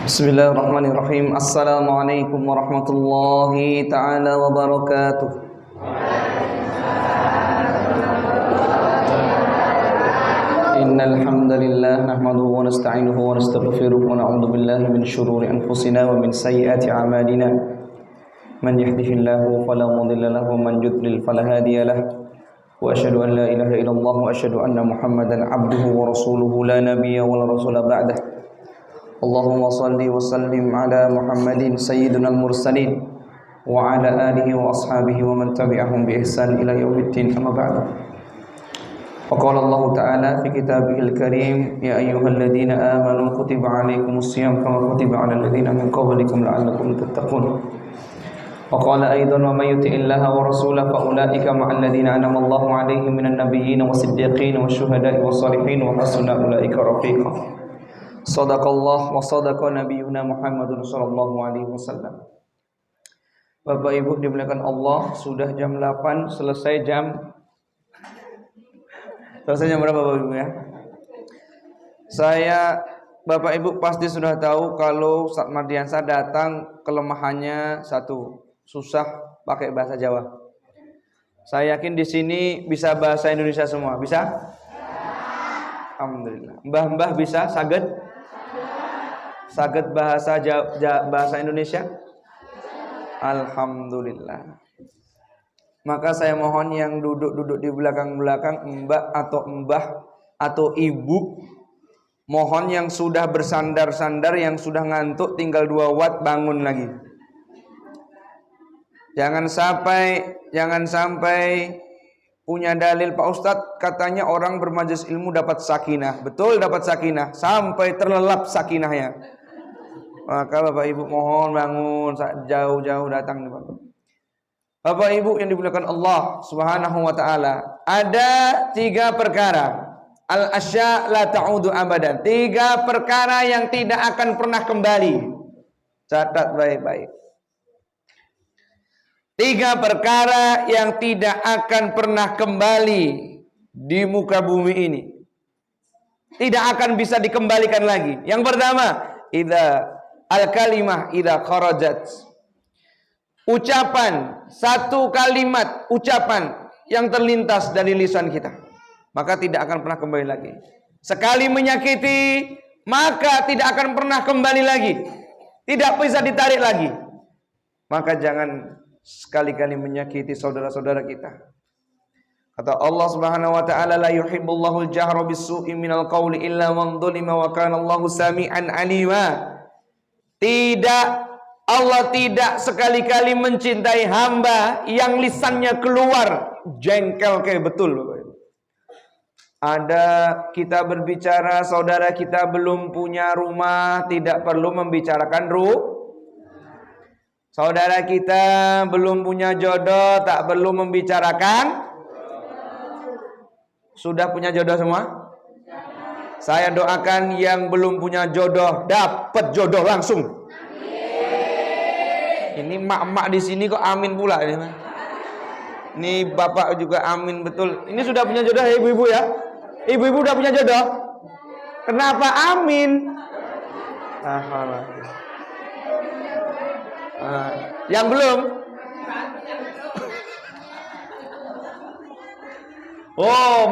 Bismillahirrahmanirrahim. Assalamualaikum warahmatullahi ta'ala wabarakatuh. Innal hamdalillah nahmaduhu wa nasta'inuhu wa nastaghfiruh wa na'udzu billahi min shururi anfusina wa min sayyiati a'malina. Man yahdihillahu fala mudilla lahu wa man yudlil fala hadiya lahu. Wa asyhadu an la ilaha illallah wa asyhadu anna Muhammadan 'abduhu wa rasuluhu la nabiyya wa la rasula ba'dahu. Allahumma salli wa sallim ala Muhammadin sayyidunal mursalin wa ala alihi wa ashabihi wa man tabi'ahum bi ihsan ila yaumiddin, amma ba'du. Wa qala Allah ta'ala fi kitabihil karim, ya ayyuhalladzina amanu kutiba alaikumus shiyam kama kutiba alal ladzina min qablikum la'allakum tattaqun. Wa qala aidan wa may yuti'illaha wa rasulahu fa ulaika ma'al ladzina an'ama Allahu 'alaihim minan nabiyyin wasiddiqin wasyuhada'i wassalihin wa hasuna ulaika rafiqa. Sadaqallah wa sadaqa nabiyuna Muhammadun sallallahu alaihi wasallam. Bapak Ibu dimuliakan Allah, sudah jam 8, selesai jam berapa Bapak Ibu ya? Bapak Ibu pasti sudah tahu kalau Ustaz Mardiansah datang kelemahannya satu, susah pakai bahasa Jawa. Saya yakin di sini bisa bahasa Indonesia semua, bisa? Alhamdulillah. Mbah-mbah bisa saged bahasa Indonesia? Alhamdulillah. Maka saya mohon yang duduk di belakang-belakang, mbak atau mbah atau ibu, mohon yang sudah bersandar-sandar, yang sudah ngantuk tinggal 2 watt bangun lagi. Jangan sampai punya dalil Pak Ustadz katanya orang bermajelis ilmu dapat sakinah. Betul dapat sakinah, sampai terlelap sakinahnya. Maka Bapak Ibu mohon bangun, jauh-jauh datang nih Bapak. Bapak Ibu yang dimuliakan Allah Subhanahu wa taala, ada 3 perkara. Al-asya la ta'udu abadan. 3 perkara yang tidak akan pernah kembali. Catat baik-baik. 3 perkara yang tidak akan pernah kembali di muka bumi ini. Tidak akan bisa dikembalikan lagi. Yang pertama, al-kalimah idza kharajat. Ucapan, satu kalimat ucapan yang terlintas dari lisan kita, maka tidak akan pernah kembali lagi. Sekali menyakiti, maka tidak akan pernah kembali lagi. Tidak bisa ditarik lagi. Maka jangan sekali-kali menyakiti saudara-saudara kita. Kata Allah Subhanahu wa taala, la yuhibbullahu al-jahra bis-su'i minal qawli illa man dhulima wa kana Allahu sami'an 'alima. Allah tidak sekali-kali mencintai hamba yang lisannya keluar jengkel kayak betul. Ada kita berbicara, saudara kita belum punya rumah, tidak perlu membicarakan saudara kita belum punya jodoh, tak perlu membicarakan. Sudah punya jodoh semua? Saya doakan yang belum punya jodoh dapat jodoh langsung. Ini mak-mak di sini kok amin pula ini. Ini bapak juga amin betul. Ini sudah punya jodoh ya ibu-ibu ya? Ibu-ibu udah punya jodoh? Kenapa amin? Yang belum?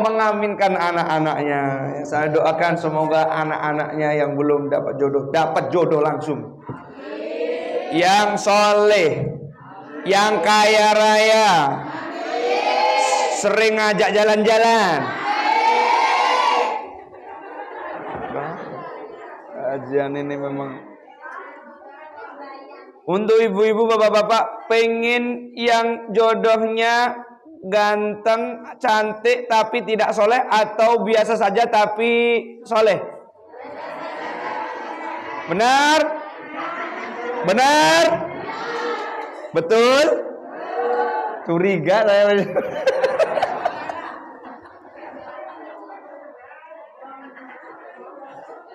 Mengaminkan anak-anaknya. Saya doakan semoga anak-anaknya yang belum dapat jodoh langsung. Yang soleh, yang kaya raya, sering ngajak jalan-jalan. Kajian ini memang untuk ibu-ibu, bapak-bapak, pengen yang jodohnya ganteng, cantik tapi tidak soleh, atau biasa saja tapi soleh? Benar? Benar? Betul? Curiga saya.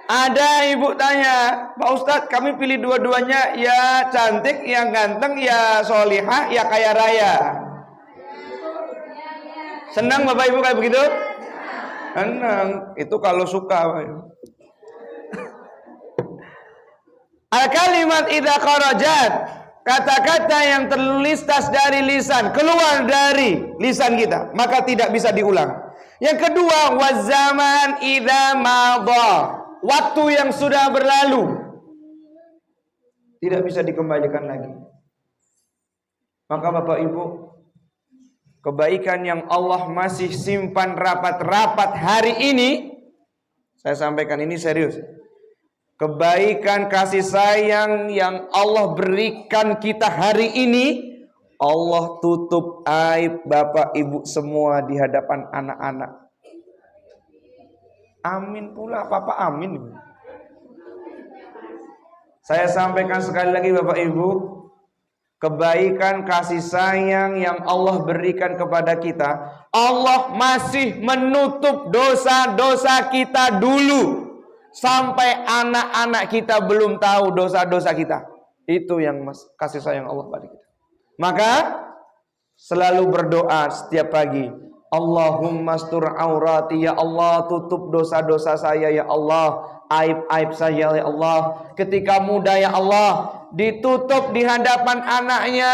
Ada ibu tanya, Pak Ustadz kami pilih dua-duanya, ya cantik, ya ganteng, ya solihah, ya kaya raya. Senang Bapak Ibu kayak begitu? Enang, itu kalau suka. Al-kalimat idza kharajat, kata-kata yang terlintas dari lisan, keluar dari lisan kita, maka tidak bisa diulang. Yang kedua, wazaman idza madha, waktu yang sudah berlalu tidak bisa dikembalikan lagi. Maka Bapak Ibu, kebaikan yang Allah masih simpan rapat-rapat hari ini, saya sampaikan ini serius. Kebaikan kasih sayang yang Allah berikan kita hari ini, Allah tutup aib Bapak Ibu semua di hadapan anak-anak. Amin pula, Papa amin. Saya sampaikan sekali lagi Bapak Ibu, kebaikan kasih sayang yang Allah berikan kepada kita, Allah masih menutup dosa-dosa kita dulu. Sampai anak-anak kita belum tahu dosa-dosa kita. Itu yang kasih sayang Allah pada kita. Maka selalu berdoa setiap pagi, Allahumma astur aurati, ya Allah, tutup dosa-dosa saya ya Allah, aib-aib saya ya Allah. Ketika muda ya Allah, ditutup di hadapan anaknya,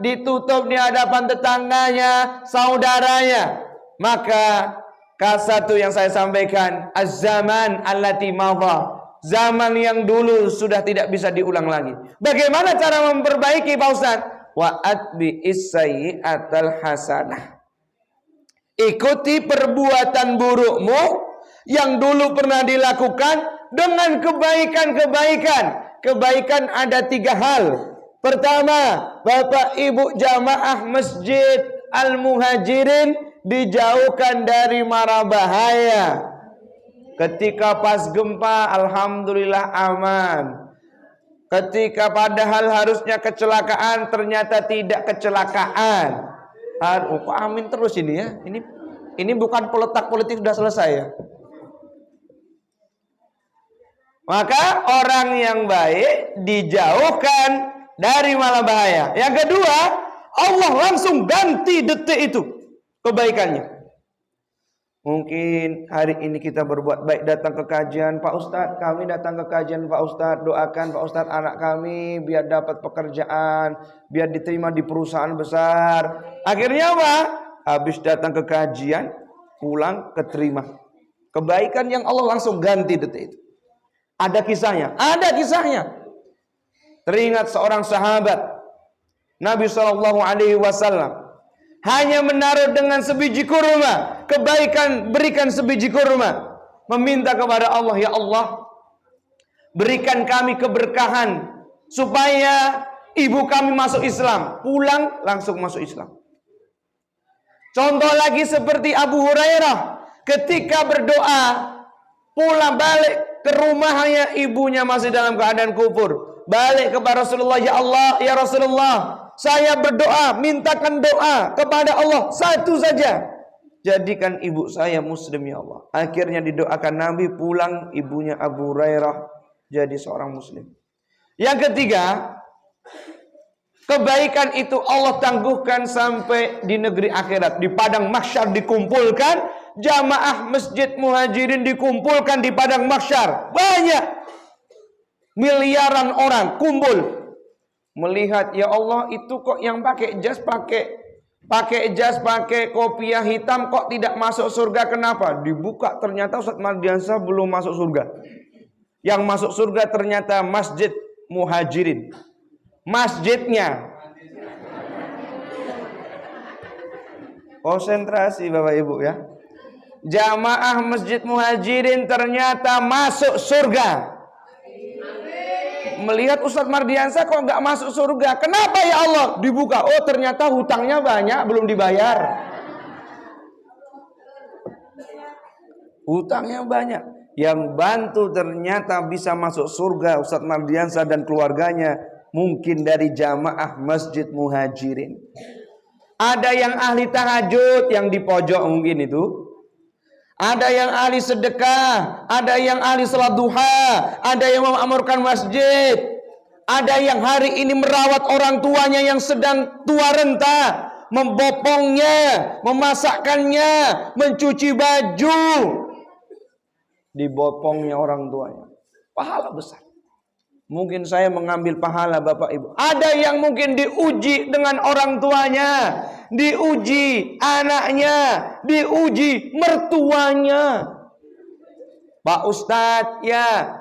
ditutup di hadapan tetangganya, saudaranya. Maka satu yang saya sampaikan, az-zaman allati madha, zaman yang dulu sudah tidak bisa diulang lagi. Bagaimana cara memperbaiki Pak Ustaz? Wa atbi'is sayyi'atal hasanah. Ikuti perbuatan burukmu yang dulu pernah dilakukan dengan kebaikan-kebaikan. Kebaikan ada 3 hal. Pertama, Bapak Ibu jamaah Masjid Al-Muhajirin dijauhkan dari mara bahaya. Ketika pas gempa, alhamdulillah aman. Ketika padahal harusnya kecelakaan, ternyata tidak kecelakaan. Amin terus ini ya. Ini bukan peletak politik, sudah selesai ya. Maka orang yang baik dijauhkan dari mara bahaya. Yang kedua, Allah langsung ganti detik itu kebaikannya. Mungkin hari ini kita berbuat baik, datang ke kajian, Pak Ustadz, kami datang ke kajian Pak Ustadz, doakan Pak Ustadz anak kami biar dapat pekerjaan, biar diterima di perusahaan besar. Akhirnya apa? Habis datang ke kajian, pulang keterima. Kebaikan yang Allah langsung ganti detik itu. Ada kisahnya, ada kisahnya. Teringat seorang sahabat Nabi SAW, hanya menaruh dengan sebiji kurma, kebaikan berikan sebiji kurma, meminta kepada Allah, ya Allah, berikan kami keberkahan supaya ibu kami masuk Islam. Pulang langsung masuk Islam. Contoh lagi seperti Abu Hurairah, ketika berdoa pulang balik ke rumahnya, ibunya masih dalam keadaan kufur. Balik kepada Rasulullah, ya Allah, ya Rasulullah, saya berdoa, mintakan doa kepada Allah satu saja, jadikan ibu saya muslim ya Allah. Akhirnya didoakan Nabi, pulang ibunya Abu Hurairah jadi seorang muslim. Yang ketiga, kebaikan itu Allah tangguhkan sampai di negeri akhirat. Di padang mahsyar dikumpulkan, jamaah Masjid Muhajirin dikumpulkan di padang mahsyar. Banyak, miliaran orang kumpul melihat, ya Allah, itu kok yang pakai jas, pakai kopiah hitam kok tidak masuk surga, kenapa? Dibuka, ternyata Ustaz Mardiansah belum masuk surga. Yang masuk surga ternyata Masjid Muhajirin. Masjidnya. Konsentrasi Bapak Ibu ya. Jamaah Masjid Muhajirin ternyata masuk surga. Melihat Ustadz Mardiansah kok nggak masuk surga, kenapa ya Allah? Dibuka, oh ternyata hutangnya banyak belum dibayar. Hutangnya banyak. Yang bantu ternyata bisa masuk surga Ustadz Mardiansah dan keluarganya mungkin dari jamaah Masjid Muhajirin. Ada yang ahli tahajud yang di pojok mungkin itu. Ada yang ahli sedekah, ada yang ahli salat duha, ada yang memakmurkan masjid, ada yang hari ini merawat orang tuanya yang sedang tua renta, membopongnya, memasakkannya, mencuci baju. Dibopongnya orang tuanya. Pahala besar. Mungkin saya mengambil pahala Bapak Ibu. Ada yang mungkin diuji dengan orang tuanya, diuji anaknya, diuji mertuanya. Pak Ustadz, ya,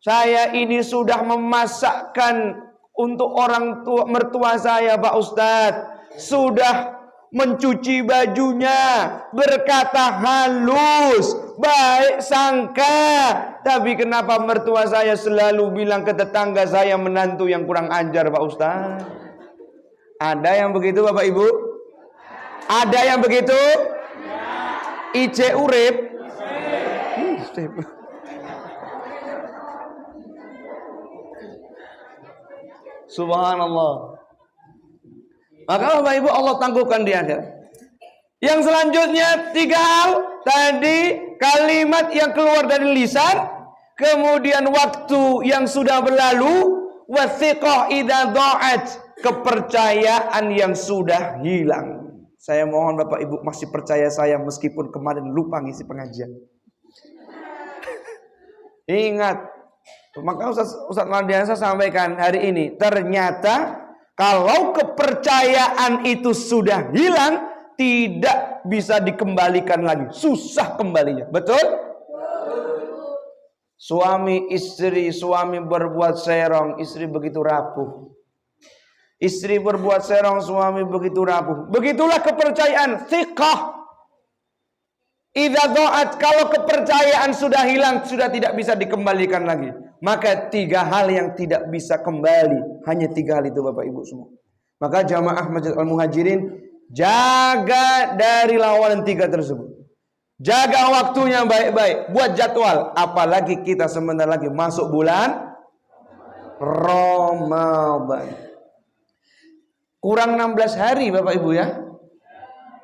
saya ini sudah memasakkan untuk orang tua mertua saya, Pak Ustadz. Sudah mencuci bajunya, berkata halus, baik sangka. Tapi kenapa mertua saya selalu bilang ke tetangga saya menantu yang kurang ajar, Pak Ustadz? Ada yang begitu Bapak Ibu? Ada yang begitu? Ice urip. Subhanallah. Maka Bapak Ibu Allah tangguhkan di akhirat. Yang selanjutnya 3 hal. Tadi kalimat yang keluar dari lisan, kemudian waktu yang sudah berlalu, wathiqah idza dha'at, kepercayaan yang sudah hilang. Saya mohon Bapak Ibu masih percaya saya meskipun kemarin lupa ngisi pengajian. Ingat, maka Ustaz Mardiansa sampaikan hari ini, ternyata kalau kepercayaan itu sudah hilang, tidak bisa dikembalikan lagi. Susah kembalinya. Betul? Suami istri, suami berbuat serong, istri begitu rapuh. Istri berbuat serong, suami begitu rapuh. Begitulah kepercayaan. Thiqah. Idza dha'at, kalau kepercayaan sudah hilang, sudah tidak bisa dikembalikan lagi. Maka 3 hal yang tidak bisa kembali. Hanya 3 hal itu Bapak Ibu semua. Maka jamaah Masjid Al-Muhajirin, jaga dari lawanan 3 tersebut. Jaga waktunya baik-baik. Buat jadwal. Apalagi kita sebentar lagi masuk bulan Ramadan. Kurang 16 hari Bapak Ibu ya.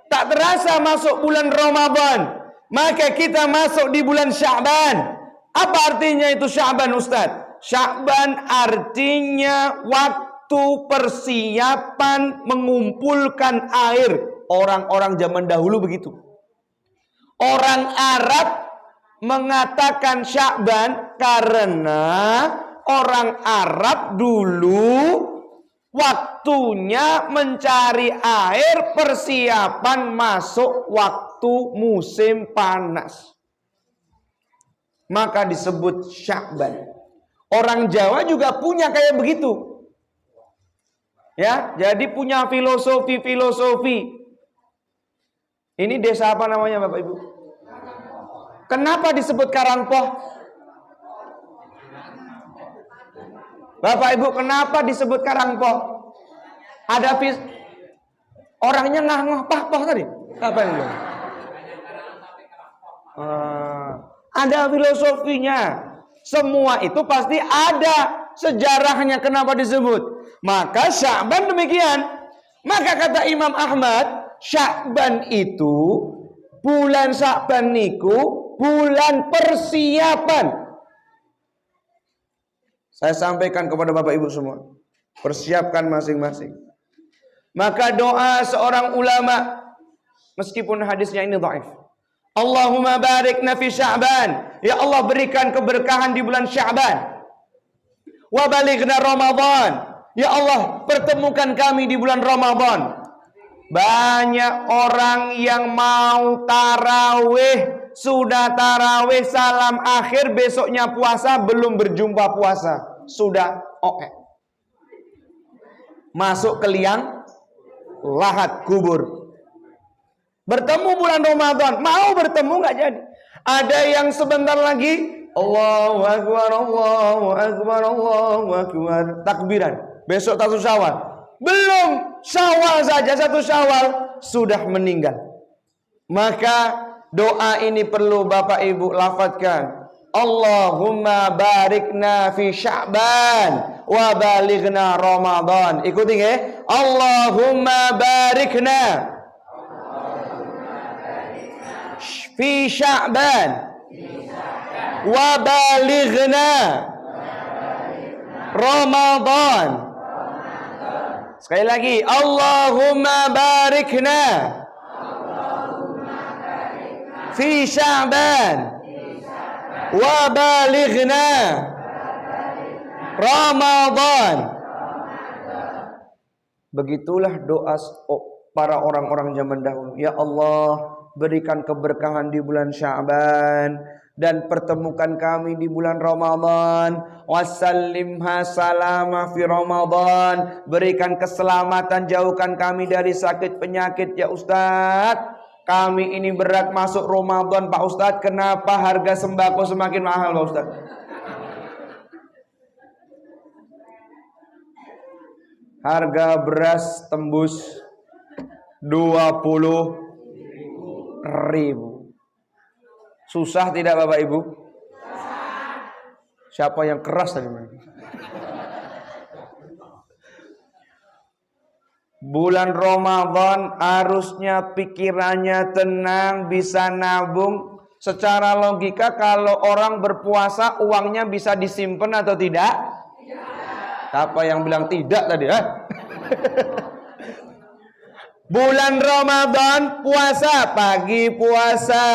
Tak terasa masuk bulan Ramadan. Maka kita masuk di bulan Sya'ban. Apa artinya itu Sya'ban Ustaz? Sya'ban artinya waktu persiapan mengumpulkan air. Orang-orang zaman dahulu begitu. Orang Arab mengatakan Sya'ban karena orang Arab dulu waktunya mencari air, persiapan masuk waktu musim panas. Maka disebut Sya'ban. Orang Jawa juga punya kayak begitu. Ya, jadi punya filosofi. Ini desa apa namanya Bapak Ibu? Kenapa disebut Karangpoh? Bapak Ibu, kenapa disebut Karangpoh? Ada orangnya ngah pah tadi. Apa ini? Ada filosofinya. Semua itu pasti ada sejarahnya kenapa disebut. Maka Sya'ban demikian. Maka kata Imam Ahmad, Sya'ban itu, bulan Sya'ban niku bulan persiapan. Saya sampaikan kepada Bapak Ibu semua, persiapkan masing-masing. Maka doa seorang ulama, meskipun hadisnya ini dhaif, Allahumma barikna fi Sya'ban, ya Allah berikan keberkahan di bulan Sya'ban. Wa balighna Ramadan, ya Allah pertemukan kami di bulan Ramadan. Banyak orang yang mau tarawih, sudah tarawih salam akhir, besoknya puasa, belum berjumpa puasa, sudah oke. Masuk ke liang lahat kubur. Bertemu bulan Ramadan, mau bertemu nggak jadi. Ada yang sebentar lagi Allahu Akbar, Allahu Akbar, Allahu Akbar, takbiran. Besok 1 Syawal. Belum Syawal saja 1 Syawal sudah meninggal. Maka doa ini perlu Bapak Ibu lafadzkan. Allahumma barikna fi Sya'ban wa balighna Ramadan. Ikuti ya. Allahumma barikna fi Sya'ban wa balighna Ramadan. Sekali lagi, Allahumma barikna fi Sya'ban wa balighna Ramadan. Begitulah doa para orang-orang zaman dahulu. Ya Allah, berikan keberkahan di bulan Sya'ban dan pertemukan kami di bulan Ramadan. Wassallimha salama fi Ramadan. Berikan keselamatan, jauhkan kami dari sakit penyakit ya Ustaz. Kami ini berat masuk Ramadan Pak Ustaz. Kenapa harga sembako semakin mahal Pak Ustaz? Harga beras tembus 20.000. Susah tidak Bapak Ibu? Siapa yang keras tadi? Bulan Ramadan harusnya pikirannya tenang, bisa nabung. Secara logika kalau orang berpuasa uangnya bisa disimpan atau tidak? Siapa yang bilang tidak tadi? Bulan Ramadan puasa, pagi puasa,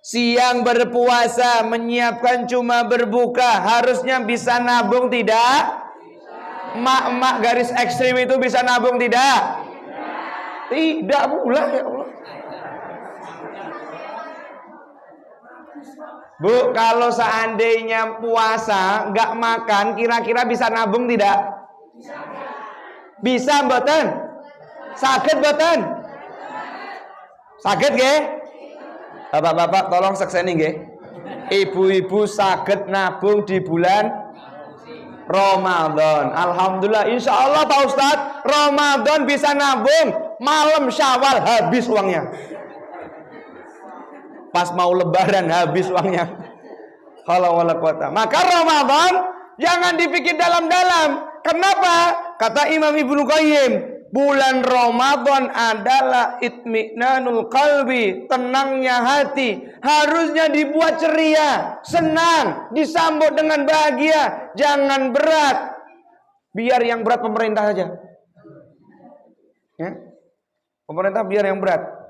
siang berpuasa, menyiapkan cuma berbuka. Harusnya bisa nabung tidak? Emak-emak garis ekstrim itu bisa nabung tidak? Tidak pula ya Allah. Bu, kalau seandainya puasa nggak makan, kira-kira bisa nabung tidak? Bisa mboten? Sakit mboten? Sakit nggih? Bapak-bapak tolong sekseni nggih. Ibu-ibu sakit nabung di bulan Ramadan. Alhamdulillah, insya Allah Pak Ustadz, Ramadan bisa nabung. Malam Syawal habis uangnya. Pas mau lebaran habis uangnya. Halau wala quwata. Maka Ramadan jangan dipikir dalam-dalam. Kenapa? Kata Imam Ibnu Qayyim, bulan Ramadan adalah itminanul qalbi, tenangnya hati. Harusnya dibuat ceria, senang, disambut dengan bahagia. Jangan berat. Biar yang berat pemerintah saja. Ya? Pemerintah biar yang berat.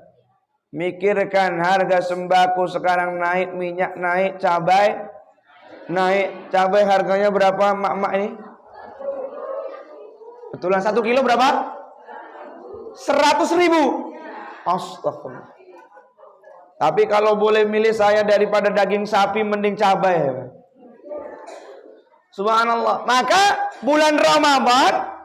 Mikirkan harga sembako sekarang naik, minyak naik, cabai naik. Cabai harganya berapa mak-mak ini? Betulan 1 kilo berapa? 100.000. Astagfirullah. Tapi kalau boleh milih saya daripada daging sapi mending cabai. Subhanallah. Maka bulan Ramadan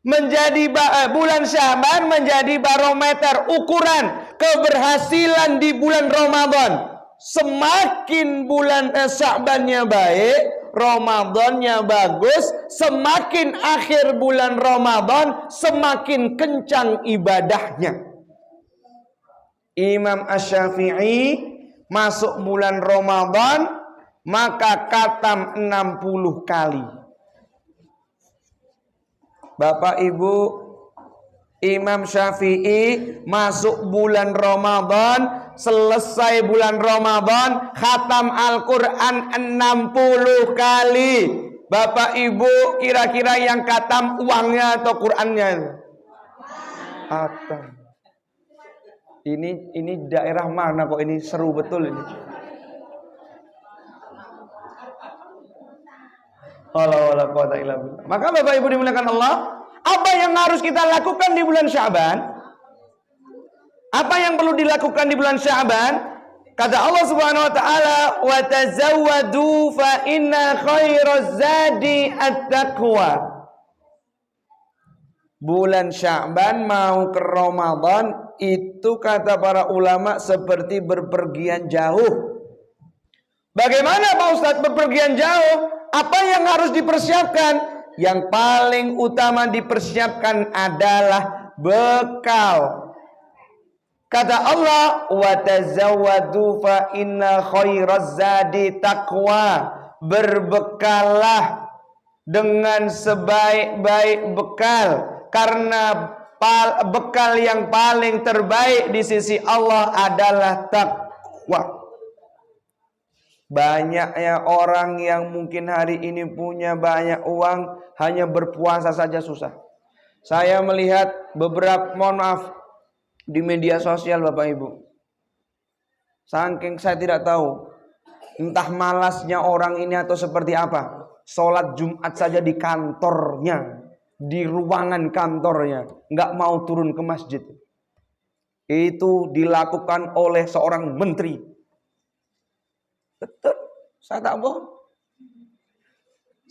menjadi bulan Sya'ban menjadi barometer ukuran keberhasilan di bulan Ramadan. Semakin bulan Sya'bannya baik, Ramadannya bagus, semakin akhir bulan Ramadan semakin kencang ibadahnya. Imam Asy-Syafi'i masuk bulan Ramadan maka khatam 60 kali. Bapak Ibu, Imam Syafi'i masuk bulan Ramadan, selesai bulan Ramadan, khatam Al-Quran 60 kali. Bapak Ibu, kira-kira yang khatam uangnya atau Qurannya? Khatam. Ini daerah mana kok ini seru betul ini? Maka Bapak Ibu dimuliakan Allah, apa yang harus kita lakukan di bulan Sya'ban? Apa yang perlu dilakukan di bulan Sya'ban? Kata Allah Subhanahu wa taala, "Wa tazawwadu fa inna khairaz zadi at-taqwa." Bulan Sya'ban mau ke Ramadan itu kata para ulama seperti berpergian jauh. Bagaimana Pak Ustadz berpergian jauh? Apa yang harus dipersiapkan? Yang paling utama dipersiapkan adalah bekal. Kata Allah, "Wa tazawwadu fa inna khairaz zadi taqwa." Berbekallah dengan sebaik-baik bekal, karena bekal yang paling terbaik di sisi Allah adalah takwa. Banyaknya orang yang mungkin hari ini punya banyak uang, hanya berpuasa saja susah. Saya melihat beberapa, mohon maaf, di media sosial Bapak Ibu. Saking saya tidak tahu, entah malasnya orang ini atau seperti apa. Sholat Jumat saja di kantornya, di ruangan kantornya, nggak mau turun ke masjid. Itu dilakukan oleh seorang menteri. Betul, saya tak bohong.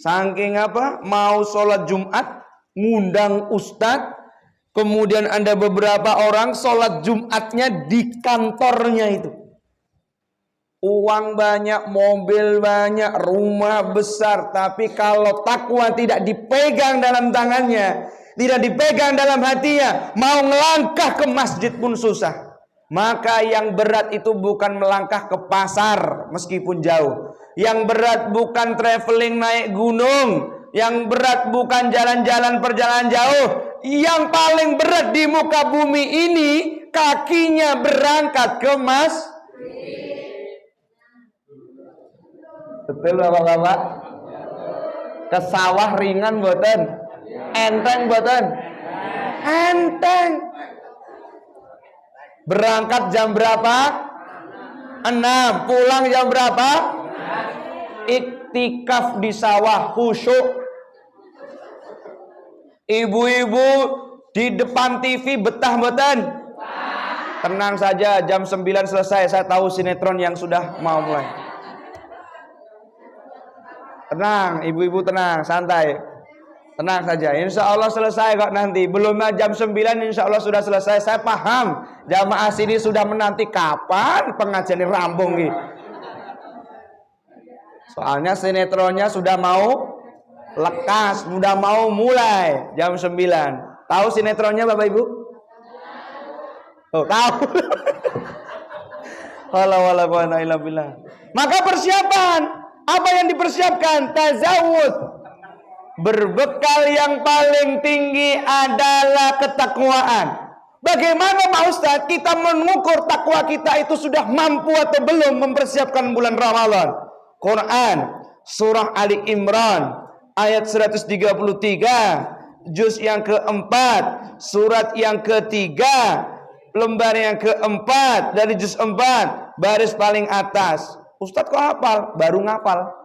Saking apa? Mau sholat Jumat, ngundang ustadz, kemudian ada beberapa orang sholat Jumatnya di kantornya itu. Uang banyak, mobil banyak, rumah besar, tapi kalau takwa tidak dipegang dalam tangannya, tidak dipegang dalam hatinya, mau melangkah ke masjid pun susah. Maka yang berat itu bukan melangkah ke pasar meskipun jauh. Yang berat bukan traveling naik gunung. Yang berat bukan jalan-jalan perjalanan jauh. Yang paling berat di muka bumi ini, kakinya berangkat ke betul Bapak-bapak? Ke sawah ringan mboten? Enteng mboten? Enteng. Berangkat jam berapa? 6. Pulang jam berapa? Iktikaf di sawah, khusyuk. Ibu-ibu di depan TV betah mboten? Tenang saja, jam 9 selesai. Saya tahu sinetron yang sudah mau mulai. Tenang, ibu-ibu tenang, santai. Tenang saja, insya Allah selesai kok nanti. Belum jam 9 insya Allah sudah selesai. Saya paham, jamaah sini sudah menanti kapan pengajian ini rampung nih. Soalnya sinetronnya sudah mau lekas, sudah mau mulai jam 9. Tahu sinetronnya Bapak Ibu? Oh, tahu. Maka persiapan, apa yang dipersiapkan? Tazawud. Berbekal yang paling tinggi adalah ketakwaan. Bagaimana Pak Ustadz kita mengukur takwa kita itu sudah mampu atau belum mempersiapkan bulan Ramadan? Quran surah Ali Imran ayat 133, juz yang keempat, surat yang ketiga, lembar yang keempat dari juz 4, baris paling atas. Ustadz kok hafal? Baru ngapal.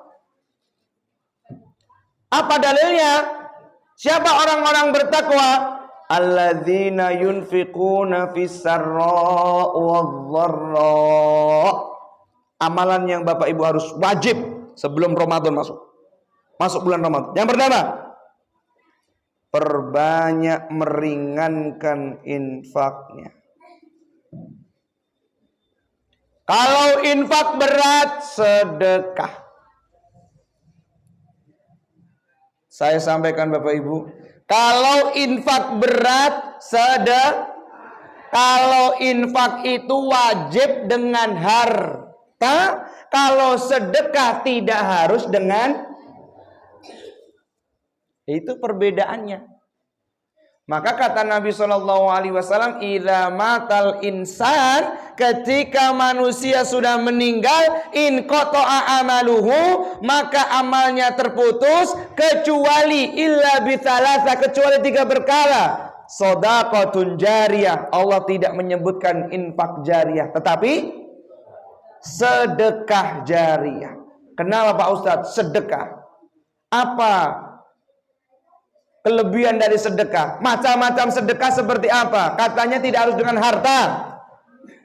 Apa dalilnya? Siapa orang-orang bertakwa? Alladzina yunfiquna fis-sarra wadh-dharra. Amalan yang Bapak Ibu harus wajib sebelum Ramadan masuk. Masuk bulan Ramadan. Yang pertama, perbanyak meringankan infaknya. Kalau infak berat, sedekah. Saya sampaikan Bapak Ibu, kalau infak berat, sedekah. Kalau infak itu wajib dengan harta, kalau sedekah tidak harus dengan. Itu perbedaannya. Maka kata Nabi SAW, idza matal insan, ketika manusia sudah meninggal, in qata'a amaluhu, maka amalnya terputus, kecuali illa bitsalasa, kecuali 3 perkara. Shadaqatun jariyah, Allah tidak menyebutkan infak jariyah, tetapi sedekah jariyah. Kenapa Pak Ustadz? Sedekah. Apa kelebihan dari sedekah? Macam-macam sedekah seperti apa? Katanya tidak harus dengan harta.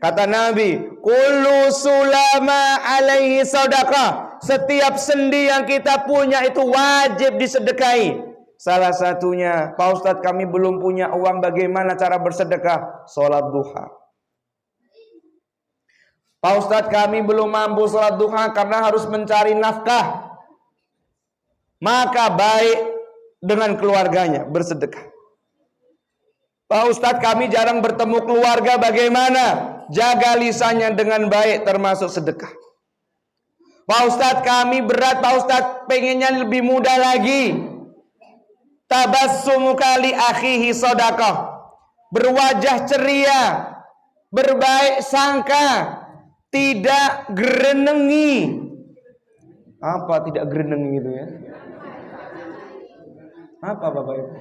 Kata Nabi, kullu sulama alaihi sadaqah. Setiap sendi yang kita punya itu wajib disedekahi. Salah satunya, Pak Ustadz kami belum punya uang, bagaimana cara bersedekah? Sholat duha. Pak Ustadz kami belum mampu sholat duha karena harus mencari nafkah. Maka baik dengan keluarganya bersedekah. Pak Ustadz kami jarang bertemu keluarga, bagaimana? Jaga lisannya dengan baik, termasuk sedekah. Pak Ustadz kami berat, Pak Ustadz pengennya lebih mudah lagi. Tabassumu kali akhihi shadaqah. Berwajah ceria, berbaik sangka, tidak gerenengi. Apa tidak gerenengi itu ya? Apa Bapak Ibu?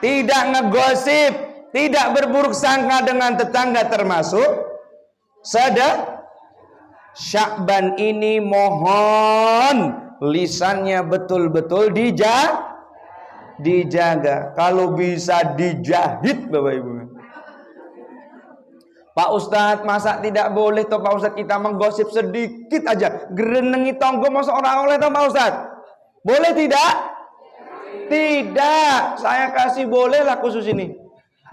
tidak ngegosip, tidak berburuk sangka dengan tetangga, termasuk sedekah. Sya'ban ini mohon lisannya betul-betul dijaga. Kalau bisa dijahit Bapak Ibu. Pak Ustadz, masa tidak boleh toh Pak Ustadz kita menggosip sedikit aja, gerenengi tonggo, masa orang oleh toh Pak Ustadz? Boleh tidak? Tidak. Saya kasih boleh lah khusus ini.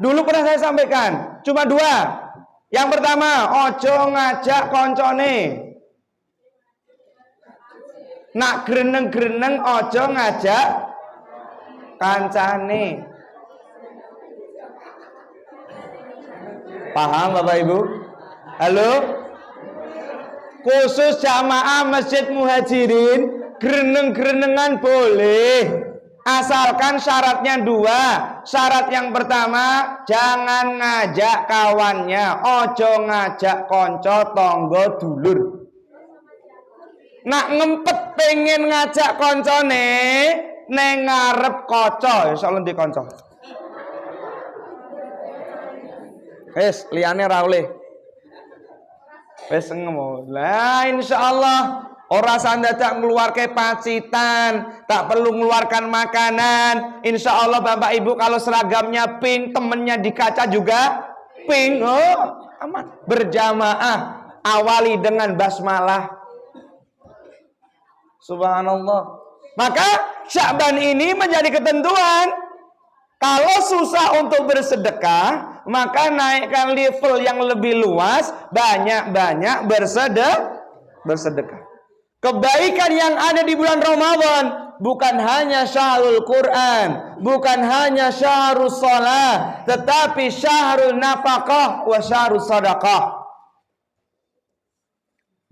Dulu pernah saya sampaikan, cuma 2. Yang pertama, ojo ngajak koncone. Nak greneng-greneng ojo ngajak kancane. Paham Bapak Ibu? Halo? Khusus jamaah Masjid Muhajirin, greneng-grenengan boleh. Asalkan syaratnya 2. Syarat yang pertama, jangan ngajak kawannya, ojo ngajak konco tonggo dulur. Nak ngempet pengen ngajak koncone neng ngarep koco, insyaallah di konco. Wes liyane ra oleh. Wes ngemo. Lah insyaallah ora sandadak ngeluarke pacitan, tak perlu mengeluarkan makanan. Insyaallah Bapak Ibu kalau seragamnya pink, temennya di kaca juga pink. Oh, aman. Berjamaah, awali dengan basmalah. Subhanallah. Maka Sya'ban ini menjadi ketentuan. Kalau susah untuk bersedekah, maka naikkan level yang lebih luas, banyak-banyak bersedekah. Kebaikan yang ada di bulan Ramadan bukan hanya syahrul Quran, bukan hanya syahrul shalah, tetapi syahrul nafaqah wa syahrul sadaqah.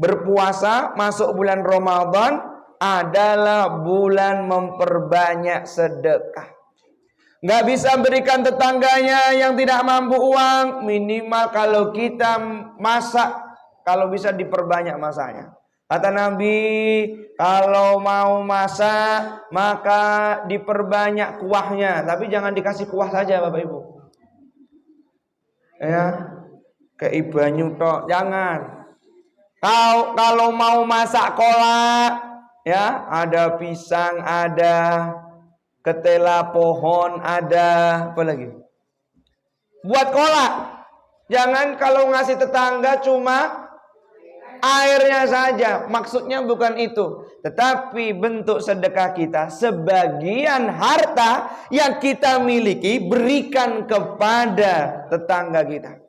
Berpuasa masuk bulan Ramadan adalah bulan memperbanyak sedekah. Nggak bisa berikan tetangganya yang tidak mampu uang, minimal kalau kita masak, kalau bisa diperbanyak masaknya. Kata Nabi, kalau mau masak maka diperbanyak kuahnya, tapi jangan dikasih kuah saja Bapak Ibu. Ya, kayak banyu tok, jangan. Kalau mau masak kolak, ya, ada pisang, ada ketela pohon, ada apa lagi? Buat kolak. Jangan kalau ngasih tetangga cuma airnya saja. Maksudnya bukan itu, tetapi bentuk sedekah kita, sebagian harta yang kita miliki berikan kepada tetangga kita.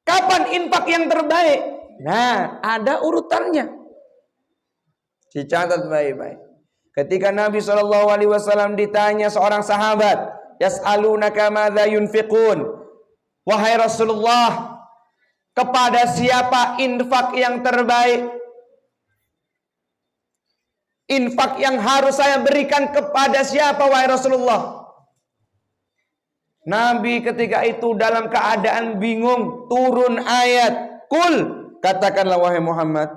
Kapan infak yang terbaik? Nah, ada urutannya. Dicatat baik-baik. Ketika Nabi SAW ditanya seorang sahabat, yas'alunaka madza yunfiqun, wahai Rasulullah, kepada siapa infak yang terbaik? Infak yang harus saya berikan kepada siapa wahai Rasulullah? Nabi ketika itu dalam keadaan bingung, turun ayat, "Qul," katakanlah wahai Muhammad,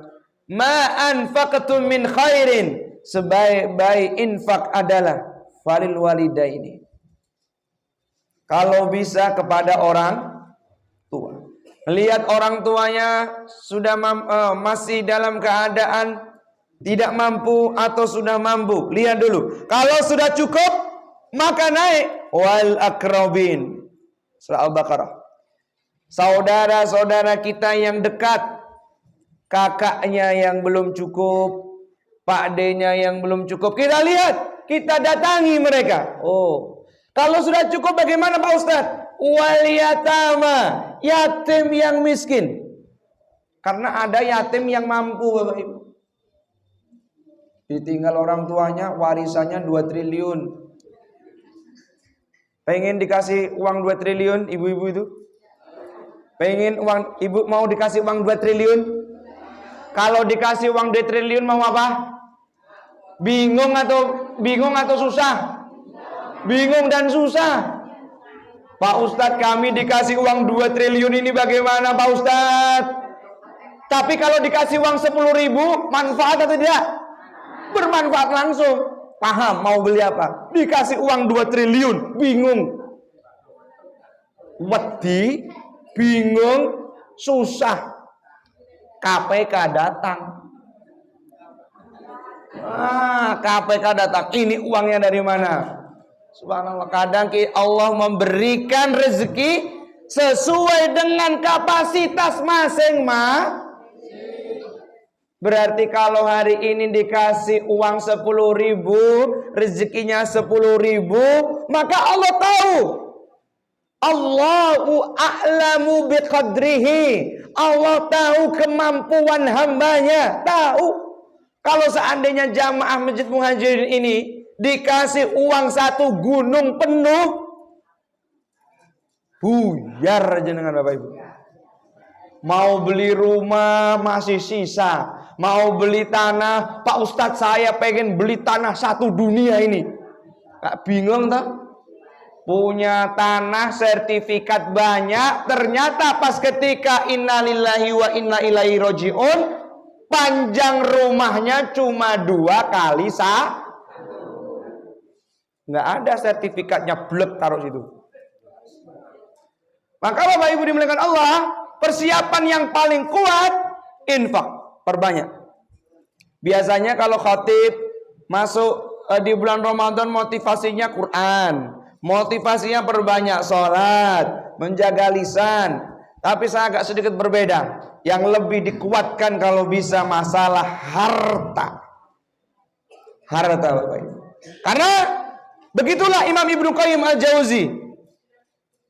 "ma anfaqtum min khairin," sebaik-baik infak adalah falil walidaini. Kalau bisa kepada orang tua. Lihat orang tuanya sudah masih dalam keadaan tidak mampu atau sudah mampu. Lihat dulu. Kalau sudah cukup, maka naik. Wal akrabin. Surah Al-Baqarah. Saudara-saudara kita yang dekat, kakaknya yang belum cukup, Pak D-nya yang belum cukup, kita lihat, kita datangi mereka. Oh, kalau sudah cukup bagaimana Pak Ustadz? Wal yatama, yatim yang miskin. Karena ada yatim yang mampu Bapak Ibu. Ditinggal orang tuanya, warisannya 2 triliun. Pengen dikasih uang 2 triliun, ibu-ibu itu? Pengen uang, ibu mau dikasih uang 2 triliun? Kalau dikasih uang 2 triliun mau apa? Bingung atau susah? Bingung dan susah. Pak Ustadz, kami dikasih uang 2 triliun ini bagaimana Pak Ustadz? Tapi kalau dikasih uang 10.000, manfaat atau tidak? Bermanfaat langsung. paham mau beli apa. Dikasih uang 2 triliun, bingung. Wedi, bingung, susah. KPK datang. KPK datang. Ini uangnya dari mana? Subhanallah, kadang Allah memberikan rezeki sesuai dengan kapasitas masing-masing. Berarti kalau hari ini dikasih uang 10.000, rezekinya 10.000, maka Allah tahu. Allahu a'lamu biqadrihi. Allah tahu kemampuan hambanya. Tahu. Kalau seandainya jamaah Masjid Muhajirin ini dikasih uang 1 gunung penuh, buyar jenengan Bapak Ibu. Mau beli rumah masih sisa, mau beli tanah, Pak Ustadz saya pengen beli tanah 1 dunia ini. Kak bingung tak? Punya tanah sertifikat banyak, ternyata pas ketika innalillahi wa inna ilaihi roji'un, panjang rumahnya cuma 2 kali nggak ada sertifikatnya, blek taruh situ. Maka Bapak Ibu dimuliakan Allah, persiapan yang paling kuat infak, perbanyak. Biasanya kalau khatib masuk di bulan Ramadan motivasinya Quran, motivasinya perbanyak sholat, menjaga lisan. Tapi saya agak sedikit berbeda. Yang lebih dikuatkan kalau bisa masalah harta. Harta Bapak Ibu. Karena begitulah Imam Ibnu Qayyim Al-Jauzi.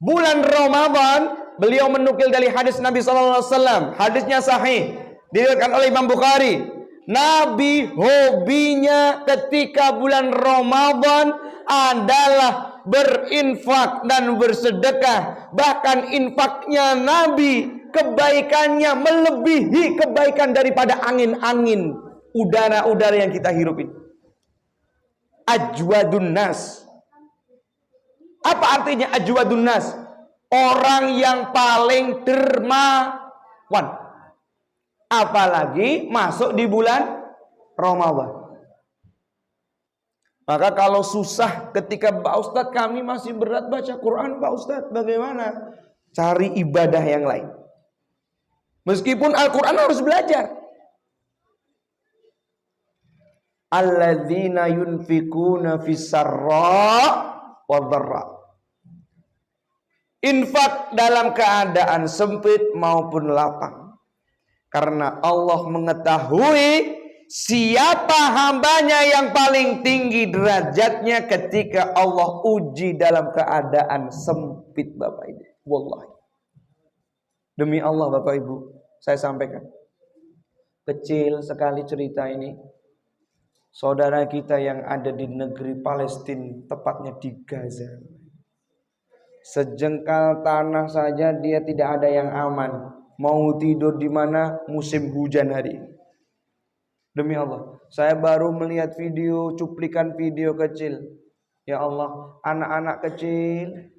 Bulan Ramadan beliau menukil dari hadis Nabi SAW. Hadisnya sahih, diriwayatkan oleh Imam Bukhari. Nabi hobinya ketika bulan Ramadan adalah berinfak dan bersedekah. Bahkan infaknya Nabi, kebaikannya melebihi kebaikan daripada angin-angin, udara-udara yang kita hirup ini. Ajwadun nas. Apa artinya ajwadun nas? Orang yang paling dermawan. Apalagi masuk di bulan Ramadan. Maka kalau susah ketika Pak Ustadz kami masih berat baca Quran, Pak Ustadz bagaimana? Cari ibadah yang lain. Meskipun Al-Quran harus belajar. Alladzina yunfikuna fis-sarra wa dharra. Infak dalam keadaan sempit maupun lapang. Karena Allah mengetahui siapa hambanya yang paling tinggi derajatnya ketika Allah uji dalam keadaan sempit Bapak Ibu. Wallahi. Demi Allah Bapak Ibu, saya sampaikan. Kecil sekali cerita ini. Saudara kita yang ada di negeri Palestina, tepatnya di Gaza. Sejengkal tanah saja dia tidak ada yang aman. Mau tidur di mana musim hujan hari ini. Demi Allah, saya baru melihat video, cuplikan video kecil. Ya Allah, anak-anak kecil,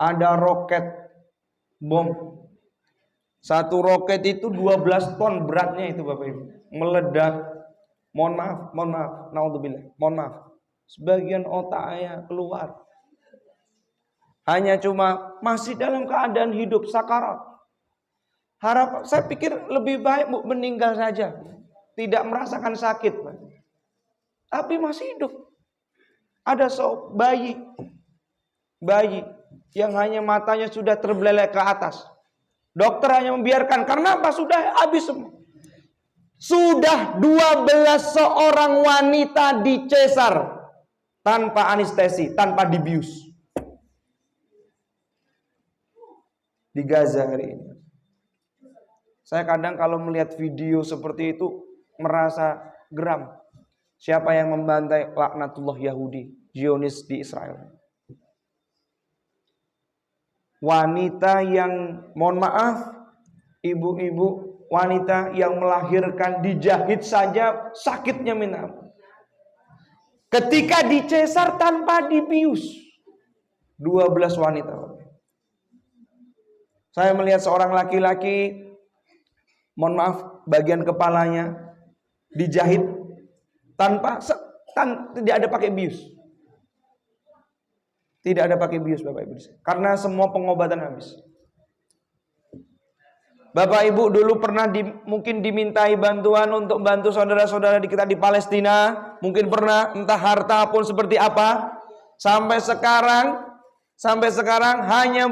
ada roket bom. 1 roket itu 12 ton beratnya itu Bapak Ibu. Meledak. Mohon maaf, naudzubillah. Mohon maaf. Sebagian otaknya keluar. Hanya cuma masih dalam keadaan hidup sakarat. Saya pikir lebih baik meninggal saja. Tidak merasakan sakit. Tapi masih hidup. Ada bayi yang hanya matanya sudah terbelelek ke atas. Dokter hanya membiarkan. Karena apa? Sudah habis semua. Sudah 12 seorang wanita dicesar. Tanpa anestesi, tanpa dibius. Di Gaza hari ini. Saya kadang kalau melihat video seperti itu merasa geram. Siapa yang membantai laknatullah Yahudi, Zionis di Israel? Wanita yang, mohon maaf, ibu-ibu, wanita yang melahirkan dijahit saja sakitnya minta ampun. Ketika dicesar tanpa dibius, 12 wanita. Saya melihat seorang laki-laki, mohon maaf, bagian kepalanya dijahit tanpa Tidak ada pakai bius. Tidak ada pakai bius Bapak Ibu. Karena semua pengobatan habis. Bapak Ibu dulu pernah mungkin dimintai bantuan untuk bantu saudara-saudara kita di Palestina. Mungkin pernah, entah harta pun seperti apa. Sampai sekarang hanya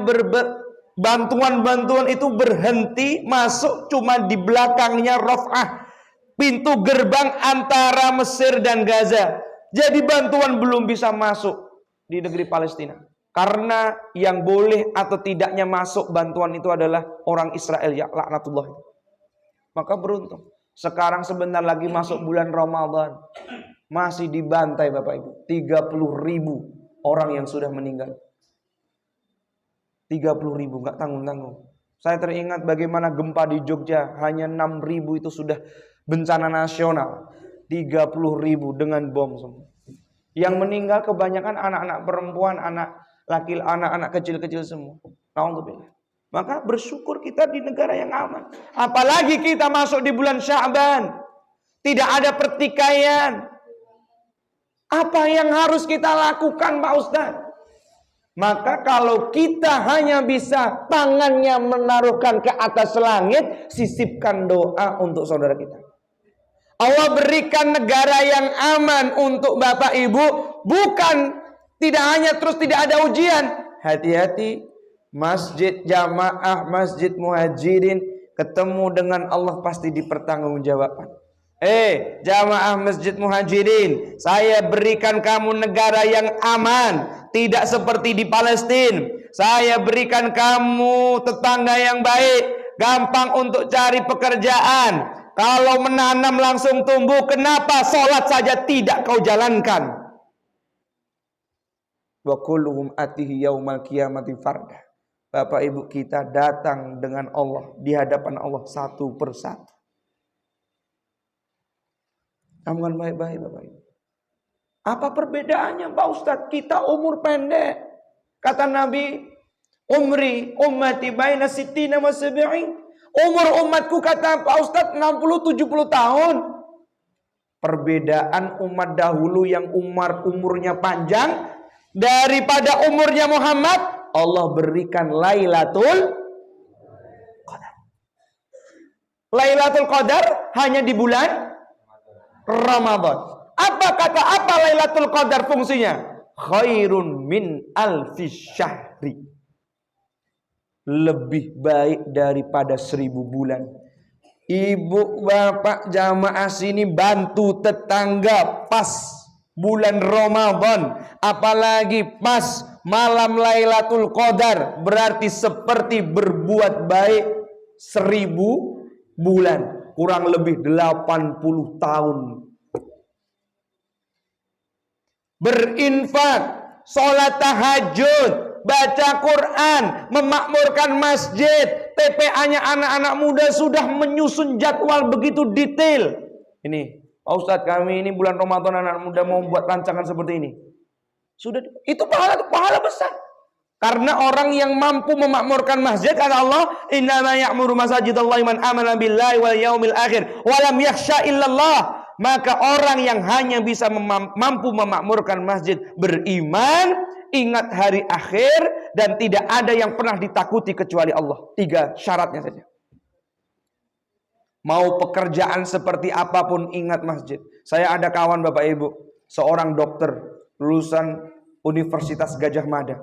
bantuan-bantuan itu berhenti masuk cuma di belakangnya Rafah, pintu gerbang antara Mesir dan Gaza. Jadi bantuan belum bisa masuk di negeri Palestina. Karena yang boleh atau tidaknya masuk bantuan itu adalah orang Israel, ya laknatullah. Maka beruntung. Sekarang sebentar lagi masuk bulan Ramadan. Masih dibantai Bapak Ibu. 30.000 orang yang sudah meninggal. 30.000 gak tanggung-tanggung. Saya teringat bagaimana gempa di Jogja. Hanya 6.000 itu sudah bencana nasional. 30.000 dengan bom semua. Yang meninggal kebanyakan anak-anak perempuan, anak-anak kecil-kecil semua. Alhamdulillah. Maka bersyukur kita di negara yang aman. Apalagi kita masuk di bulan Sya'ban. Tidak ada pertikaian. Apa yang harus kita lakukan Pak Ustaz? Maka kalau kita hanya bisa tangannya menaruhkan ke atas langit, sisipkan doa untuk saudara kita. Allah berikan negara yang aman untuk Bapak Ibu. Bukan tidak hanya terus tidak ada ujian. Hati-hati. Masjid jamaah, masjid muhajirin. Ketemu dengan Allah pasti dipertanggungjawabkan. Jamaah masjid muhajirin. Saya berikan kamu negara yang aman. Tidak seperti di Palestina. Saya berikan kamu tetangga yang baik. Gampang untuk cari pekerjaan. Kalau menanam langsung tumbuh, kenapa sholat saja tidak kau jalankan? Wa kulluhum atihi yaumal qiyamati farda. Bapak Ibu kita datang dengan Allah di hadapan Allah satu persatu. Aman baik-baik Bapak Ibu. Apa perbedaannya Pak Ustadz? Kita umur pendek. Kata Nabi, umri ummati baina sittina wa sab'in. Umur umatku kata Pak Ustadz 60-70 tahun. Perbedaan umat dahulu yang umurnya panjang daripada umurnya Muhammad, Allah berikan Lailatul Qadar. Lailatul Qadar hanya di bulan Ramadan. Apa Lailatul Qadar fungsinya? Khairun min alfis syahri. Lebih baik daripada 1000 bulan. Ibu bapak jamaah sini bantu tetangga pas bulan Ramadan, apalagi pas malam Lailatul Qadar, berarti seperti berbuat baik 1000 bulan, kurang lebih 80 tahun. Berinfak, sholat tahajud, baca Quran, memakmurkan masjid. TPA-nya anak-anak muda sudah menyusun jadwal begitu detail. Ini, Pak Ustadz, kami ini bulan Ramadan anak muda mau buat rancangan seperti ini. Sudah, itu pahala besar. Karena orang yang mampu memakmurkan masjid, kata Allah, innama ya'muru masajidallahi man amana billahi wal yaumil akhir wa lam yakhsha illallah. Maka orang yang hanya bisa mampu memakmurkan masjid, beriman, ingat hari akhir, dan tidak ada yang pernah ditakuti kecuali Allah. 3 syaratnya saja. Mau pekerjaan seperti apapun, ingat masjid. Saya ada kawan Bapak Ibu, seorang dokter lulusan Universitas Gajah Mada.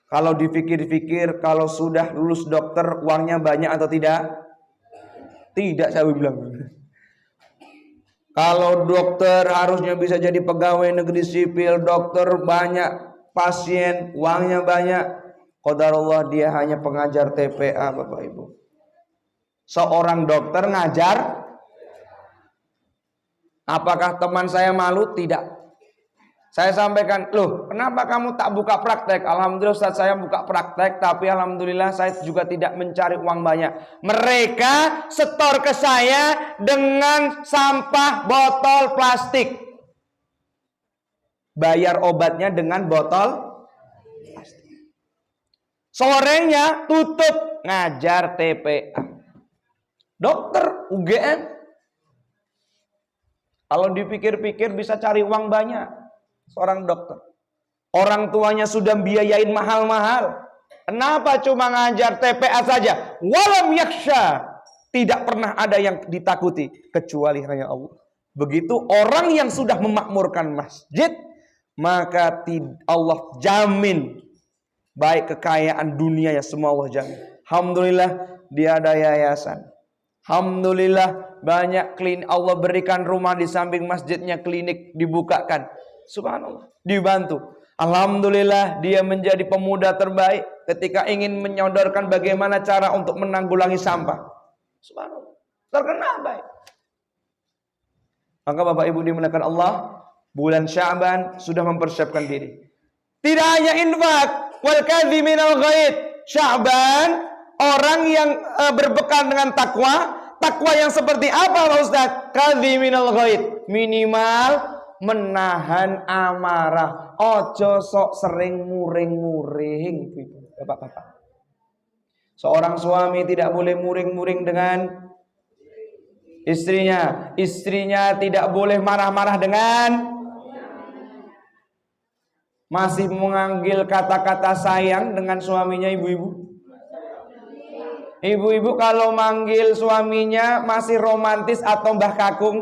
Kalau dipikir-pikir, kalau sudah lulus dokter, uangnya banyak atau tidak? Tidak, saya bilang. Kalau dokter harusnya bisa jadi pegawai negeri sipil, dokter banyak pasien, uangnya banyak. Qadarullah dia hanya pengajar TPA Bapak Ibu. Seorang dokter ngajar. Apakah teman saya malu? Tidak. Saya sampaikan, loh kenapa kamu tak buka praktek? Alhamdulillah Ustaz, saya buka praktek, tapi alhamdulillah saya juga tidak mencari uang banyak. Mereka setor ke saya dengan sampah botol plastik. Bayar obatnya dengan botol plastik. Sorenya tutup, ngajar TPA. Dokter UGM. Kalau dipikir-pikir bisa cari uang banyak. Seorang dokter. Orang tuanya sudah biayain mahal-mahal. Kenapa cuma ngajar TPA saja? Walam yaksha. Tidak pernah ada yang ditakuti. Kecuali hanya Allah. Begitu orang yang sudah memakmurkan masjid. Maka Allah jamin. Baik kekayaan dunia ya semua Allah jamin. Alhamdulillah dia ada yayasan. Alhamdulillah banyak klinik. Allah berikan rumah di samping masjidnya, klinik dibukakan. Subhanallah. Dibantu. Alhamdulillah dia menjadi pemuda terbaik ketika ingin menyodorkan bagaimana cara untuk menanggulangi sampah. Subhanallah. Terkenal baik. Maka Bapak Ibu dimuliakan Allah, bulan Sya'ban sudah mempersiapkan diri. Tidak hanya infak, wal kadhiminal ghaid. Sya'ban, orang yang berbekal dengan takwa. Takwa yang seperti apa Pak Ustaz? Kadhiminal ghaid. Minimal menahan amarah. Ojo sok sering muring-muring. Bapak-bapak. Seorang suami tidak boleh muring-muring dengan istrinya. Istrinya tidak boleh marah-marah dengan, masih mengambil kata-kata sayang dengan suaminya ibu-ibu. Ibu-ibu kalau manggil suaminya masih romantis atau Mbah Kakung?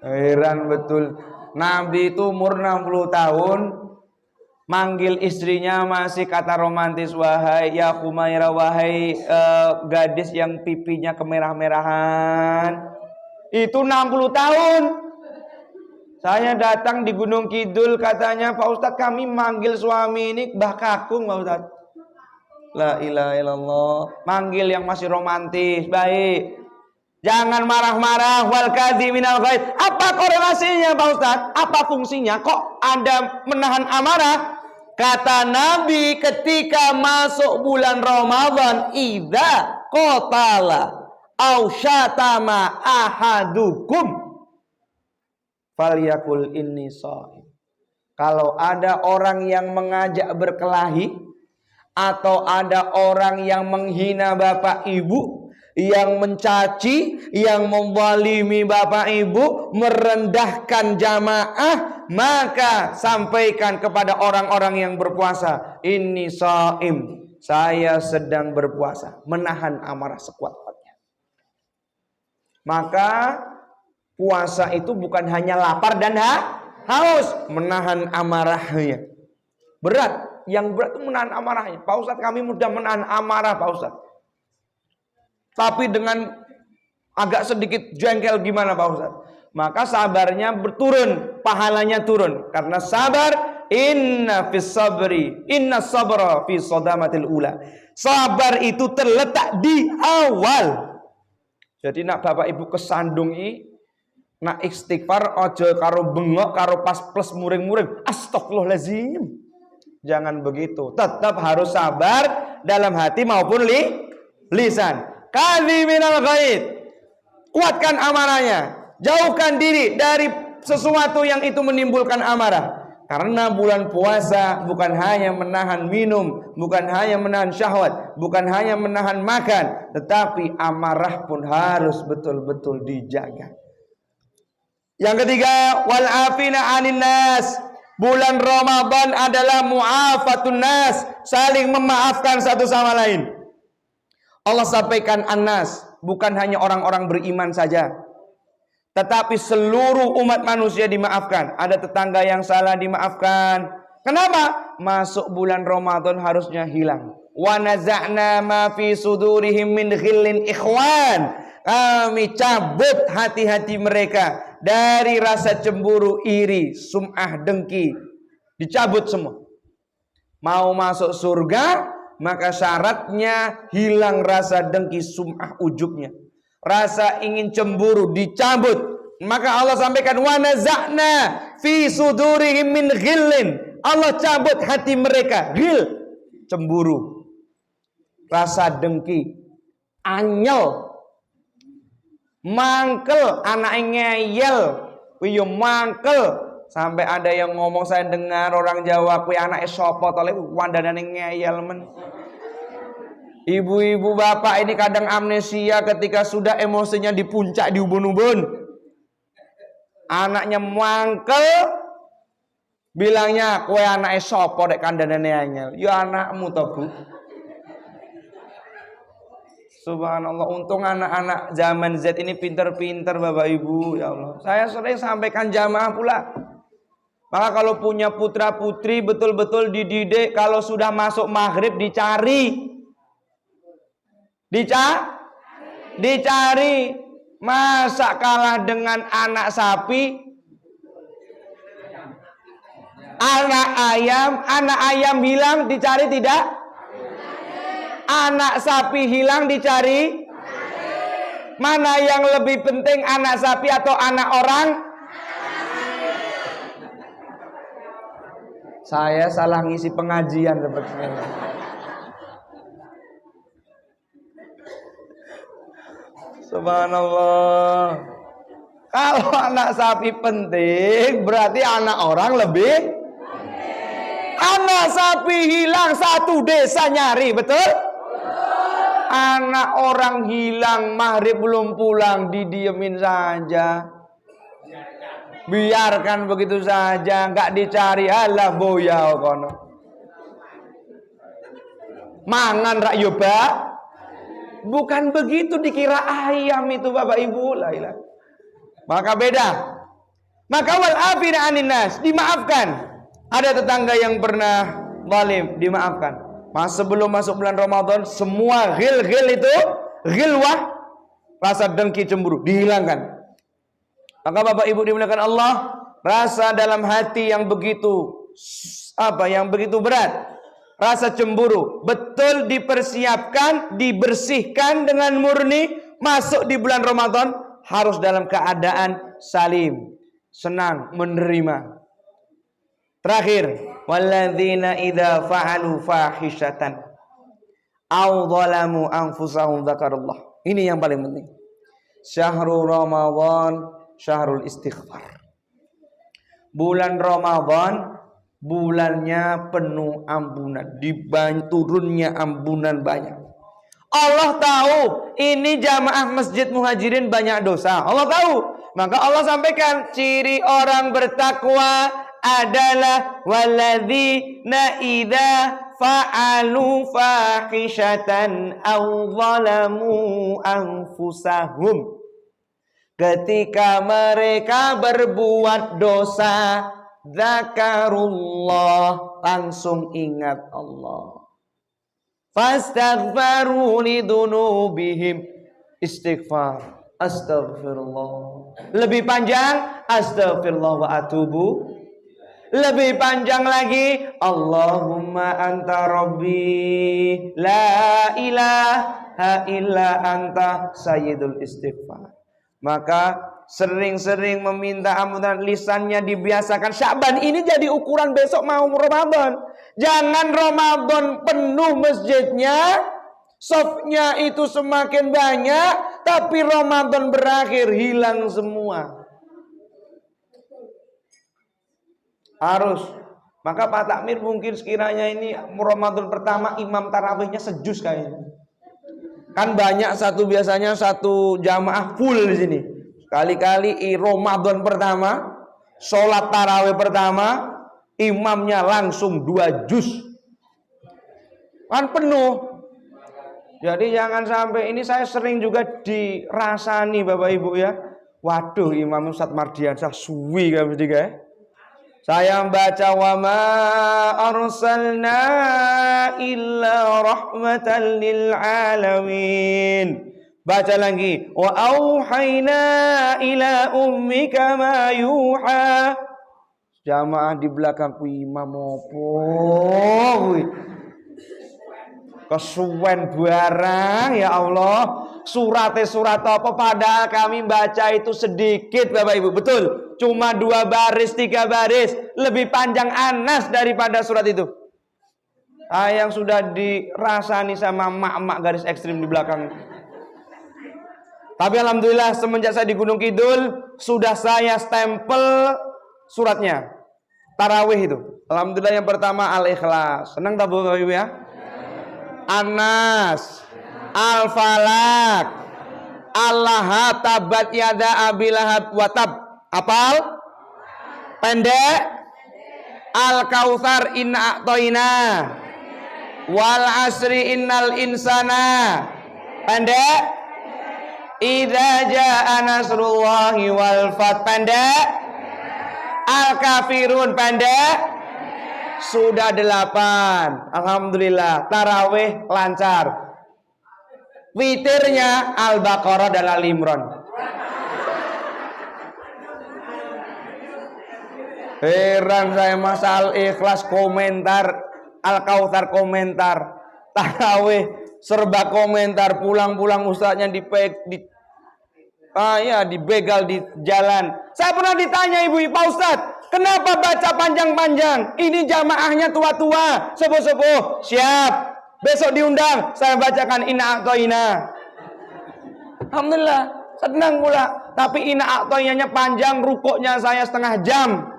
Heran betul. Nabi itu umur 60 tahun, manggil istrinya masih kata romantis. Wahai ya Humaira, wahai gadis yang pipinya kemerah-merahan. Itu 60 tahun. Saya datang di Gunung Kidul, katanya Pak Ustadz kami manggil suami ini Mbah Kakung Pak Ustadz. La ilaha illallah. Manggil yang masih romantis. Baik. Jangan marah-marah. Wal kadhiminal ghaid. Apa korelasinya Pak Ustadz? Apa fungsinya? Kok ada menahan amarah? Kata Nabi ketika masuk bulan Ramadan, idza qatala au syatama ahadukum falyakul inni shaim. Kalau ada orang yang mengajak berkelahi atau ada orang yang menghina bapak ibu, yang mencaci, yang membalimi bapak ibu, merendahkan jamaah, maka sampaikan kepada orang-orang yang berpuasa, inni shaim, saya sedang berpuasa, menahan amarah sekuat-kuatnya. Maka puasa itu bukan hanya lapar dan haus, menahan amarahnya. Berat, yang berat itu menahan amarahnya. Pak Ustadz kami mudah menahan amarah Pak Ustadz. Tapi dengan agak sedikit jengkel gimana Pak Ustadz? Maka sabarnya berturun, pahalanya turun. Karena sabar, inna sabra fi sadamatil ula. Sabar itu terletak di awal. Jadi nak bapak ibu kesandungi, nak istighfar ojo karo bengok karo pas plus muring-muring. Astagfirullahaladzim. Jangan begitu. Tetap harus sabar dalam hati maupun lisan. Kadhiminal ghaid. Kuatkan amarahnya. Jauhkan diri dari sesuatu yang itu menimbulkan amarah. Karena bulan puasa bukan hanya menahan minum, bukan hanya menahan syahwat, bukan hanya menahan makan, tetapi amarah pun harus betul-betul dijaga. Yang ketiga, wal afina 'anin nas. Bulan Ramadan adalah mu'afatun nas, saling memaafkan satu sama lain. Allah sampaikan an-nas, bukan hanya orang-orang beriman saja, tetapi seluruh umat manusia dimaafkan. Ada tetangga yang salah dimaafkan. Kenapa? Masuk bulan Ramadan harusnya hilang. Wa naza'na ma fi sudurihim min ghillin ikhwan. Kami cabut hati-hati mereka dari rasa cemburu, iri, sum'ah, dengki. Dicabut semua. Mau masuk surga, maka syaratnya hilang rasa dengki, sum'ah, ujubnya. Rasa ingin cemburu dicabut. Maka Allah sampaikan wa naza'na fi sudurihim min ghillin. Allah cabut hati mereka. Ghil, cemburu, rasa dengki, anyel, mangkel, anak ngeyel, kuwi mangkel. Sampai ada yang ngomong, saya dengar orang Jawa, kuwi anake sapa to le wandane ngeyel men. Ibu-ibu bapak ini kadang amnesia ketika sudah emosinya di puncak, di ubun-ubun. Anaknya mangkel, bilangnya kowe anake sapa dek kandhanane anyel. Ya anakmu to, Bu. Subhanallah, untung anak-anak zaman Z ini pinter-pinter Bapak Ibu, ya Allah. Saya sering sampaikan jamaah pula. Maka kalau punya putra putri betul-betul dididik, kalau sudah masuk maghrib dicari. Dicari. Masa kalah dengan anak sapi? Anak ayam hilang dicari tidak? Anak sapi hilang dicari? Mana yang lebih penting, anak sapi atau anak orang? Saya salah ngisi pengajian sepertinya. Subhanallah. Kalau anak sapi penting, berarti anak orang lebih. Anak sapi hilang, satu desa nyari, betul? Anak orang hilang, maghrib belum pulang, didiemin saja. Biarkan begitu saja, nggak dicari. Alah boya kono. Mangan rak yoba. Bukan begitu dikira ayam itu Bapak Ibu. Lah. Maka beda. Maka wal afina anin nas, dimaafkan. Ada tetangga yang pernah zalim, dimaafkan. Sebelum masuk bulan Ramadan, semua ghil itu, ghilwah, rasa dengki cemburu dihilangkan. Maka Bapak Ibu dimuliakan Allah, rasa dalam hati yang begitu berat, rasa cemburu, betul dipersiapkan, dibersihkan dengan murni, masuk di bulan Ramadan harus dalam keadaan salim, senang, menerima. Terakhir, walladzina idza fa'alu fahishatan aw zalamu anfusahum dzakarallah. Ini yang paling penting. Syahrul Ramadan syahrul istighfar. Bulan Ramadan bulannya penuh ampunan, turunnya ampunan banyak. Allah tahu ini jamaah Masjid Muhajirin banyak dosa. Allah tahu. Maka Allah sampaikan ciri orang bertakwa adalah walladzina idza fa'alu fahishatan aw zalamu anfusahum. Ketika mereka berbuat dosa, zakarullah, langsung ingat Allah. Fastaghfaru lidunubihim, istighfar, astaghfirullah. Lebih panjang, astaghfirullah wa atubu. Lebih panjang lagi, Allahumma anta rabbi, la ilaha illa anta sayyidul istighfar. Maka sering-sering meminta ampunan, lisannya dibiasakan. Sya'ban ini jadi ukuran besok mau Ramadan. Jangan Ramadan penuh masjidnya, sofnya itu semakin banyak, tapi Ramadan berakhir hilang semua. Harus. Maka Pak Takmir mungkin sekiranya ini Ramadan pertama imam tarawihnya sejus kayaknya. Kan banyak biasanya satu jamaah full di sini. Kali-kali Ramadan pertama, sholat tarawih pertama, imamnya langsung 2 juz. Kan penuh. Jadi jangan sampai, ini saya sering juga dirasani Bapak Ibu ya. Waduh, Imam Ustadz Mardiansah suwi kan mesti ya. Saya membaca wa ma arsalna illa rahmatan lil alamin. Baca lagi wa auhayna ila ummika ma yuha. Jamaah di belakangku imam opo kuwi. Kesuwen barang ya Allah. Surat apa padahal kami baca itu sedikit Bapak Ibu. Betul. Cuma 2 baris, 3 baris. Lebih panjang Anas daripada surat itu. Yang sudah dirasani sama mak-mak garis ekstrim di belakang. Tapi alhamdulillah semenjak saya di Gunung Kidul, sudah saya stempel suratnya. Tarawih itu. Alhamdulillah yang pertama Al-Ikhlas. Senang tak Bapak Ibu ya? An-Nas, Al-Falaq, Allah tabat yada Abi Lahab wa tab. Apal? Pendek? Al-Kautsar inna a'toina. Wal asri innal insana. Pendek? Idza jaa nasrullahi wal fath. Pendek? Al-Kafirun. Pendek? Sudah 8. Alhamdulillah. Tarawih lancar. Witirnya Al-Baqarah dan Al-Imran. Heran saya masa Al-Ikhlas komentar, Al-Kautsar komentar, tarawih serba komentar, pulang-pulang ustaznya dibegal di jalan. Saya pernah ditanya ibu-ibu, Pak Ustaz, kenapa baca panjang-panjang? Ini jamaahnya tua-tua, sepuh-sepuh. Siap, besok diundang, saya bacakan Inna A'toina. Alhamdulillah, senang pula. Tapi Inna A'toinanya panjang, rukuknya saya setengah jam.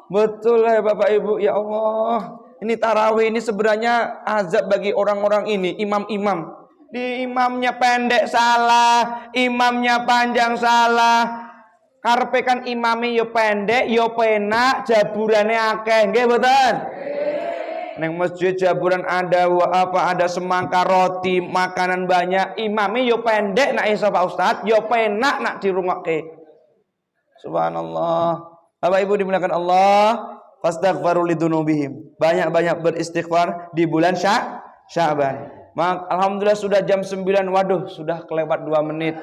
Betul ya Bapak Ibu, ya Allah. Ini tarawih ini sebenarnya azab bagi orang-orang ini, imam-imam. Di imamnya pendek salah, imamnya panjang salah. Karepe kan imame yo pendek, yo penak, jaburane akeh, nggih mboten? Neng masjid jaburan ada semangka roti, makanan banyak, imame yo pendek nak iso Pak Ustaz, yo penak nak dirungokke. Subhanallah. Bapak Ibu dimuliakan Allah, fastaghfiru lidzunubihim. Banyak-banyak beristighfar di bulan Sya'ban. Alhamdulillah sudah jam 9. Waduh, sudah kelewat 2 menit.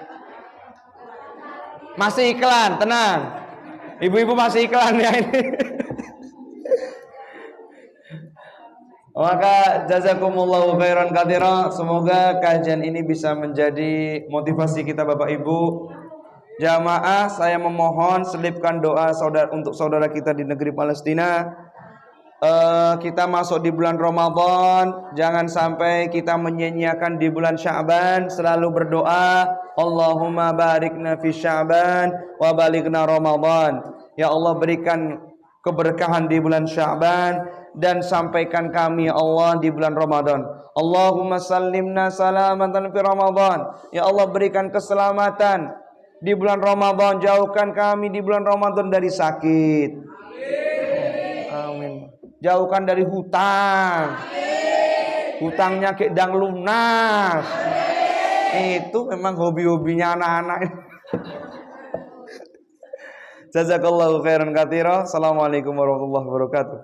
Masih iklan, tenang. Ibu-ibu masih iklan ya ini. Maka jazakumullahu khairan katsira. Semoga kajian ini bisa menjadi motivasi kita Bapak Ibu. Jamaah, saya memohon selipkan doa untuk saudara kita di negeri Palestina. Kita masuk di bulan Ramadan, jangan sampai kita menyia-nyiakan di bulan Sya'ban. Selalu berdoa, Allahumma barikna fi Sya'ban wa balighna Ramadan. Ya Allah, berikan keberkahan di bulan Sya'ban dan sampaikan kami ya Allah di bulan Ramadan. Allahumma sallimna salamatan fi Ramadan. Ya Allah, berikan keselamatan di bulan Ramadan, jauhkan kami di bulan Ramadan dari sakit. Amin. Jauhkan dari hutang. Hutangnya kedang lunas. Itu memang hobi-hobinya anak-anak. Jazakallahu khairan katsira. Assalamualaikum warahmatullahi wabarakatuh.